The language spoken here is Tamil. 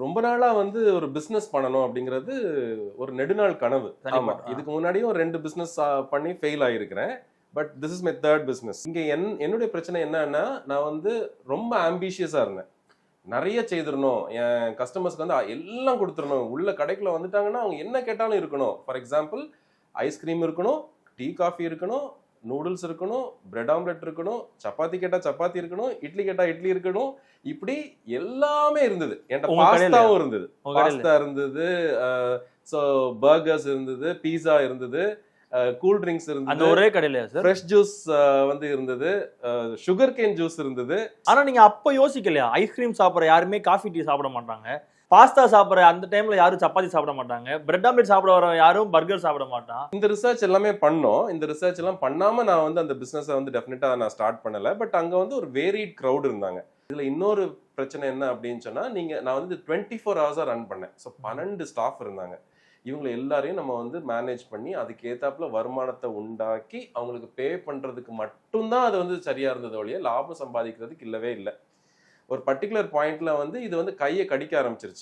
ரொம்ப நாளா வந்து ஒரு பிசினஸ் பண்ணணும் அப்படிங்கிறது ஒரு நெடுநாள் கனவு. ஆமா. இதுக்கு முன்னாடியும் 2 பிசினஸ் பண்ணி ஃபெயில் ஆயிருக்கிறேன். But this is my 3rd business. இங்க என்னுடைய பிரச்சனை என்னன்னா, நான் வந்து ரொம்ப ஆம்பிஷியஸா இருந்தேன். நெறைய செய்திரணும். என் கஸ்டமர்ஸ்க்கு வந்து எல்லாம் குடுத்துறணும். உள்ள கடைக்குள்ள வந்துட்டாங்கன்னா, அவங்க என்ன கேட்டாலும் இருக்கணும். ஃபார் எக்ஸாம்பிள் ஐஸ்கிரீம் இருக்கணும், டீ, காஃபி இருக்கணும், நூடுல்ஸ் இருக்கணும், பிரெட் ஆம்லெட் இருக்கணும், சப்பாத்தி கேட்டா சப்பாத்தி இருக்கணும், இட்லி கேட்டா இட்லி இருக்கணும். இப்படி எல்லாமே இருந்தது. என்கிட்ட உங்க கடையிலயா? பாஸ்தாவும் இருந்தது. உங்க கடையில? பாஸ்தா இருந்தது, சோ பர்கர்ஸ் இருந்தது, பீஸா இருந்தது, கூல் ட்ரிங்க்ஸ் அந்த இருந்தது, ஒரே கடையிலயா சார்? ஃப்ரெஷ் ஜூஸ் வந்து இருந்தது, சுகர் கேன் ஜூஸ் இருந்தது. ஆனா நீங்க அப்ப யோசிக்கலையா? ஐஸ்கிரீம் சாப்பிடுற யாருமே காஃபி டீ சாப்பிட மாட்டாங்க. பாஸ்தா சாப்பிடுற அந்த டைம்ல யாரும் சப்பாத்தி சாப்பிட மாட்டாங்க. பிரெட் ஆம்லெட் சாப்பிட வர யாரும் பர்கர் சாப்பிட மாட்டான். இந்த ரிசர்ச் எல்லாமே பண்ணோம். இந்த ரிசர்ச் எல்லாம் பண்ணாம நான் வந்து அந்த பிசினஸை வந்து டெஃபினட்டா நான் ஸ்டார்ட் பண்ணல. பட் அங்க வந்து ஒரு வேரிட் க்ரௌட் இருந்தாங்க. இதுல இன்னொரு பிரச்சனை என்ன அப்படின்னு சொன்னா, நான் வந்து 24 ஹவர்ஸா ரன் பண்ணேன். ஸோ 12 ஸ்டாஃப் இருந்தாங்க. இவங்க எல்லாரையும் நம்ம வந்து மேனேஜ் பண்ணி அதுக்கு ஏத்தாப்புல வருமானத்தை உண்டாக்கி அவங்களுக்கு பே பண்றதுக்கு மட்டும்தான் அது வந்து சரியா இருந்தது ஒழிய லாபம் சம்பாதிக்கிறதுக்கு இல்லவே இல்லை. ஒரு பர்டிகுலர் பாயிண்ட்ல வந்து இது வந்து கையை கடிக்க ஆரம்பிச்சிருச்சு.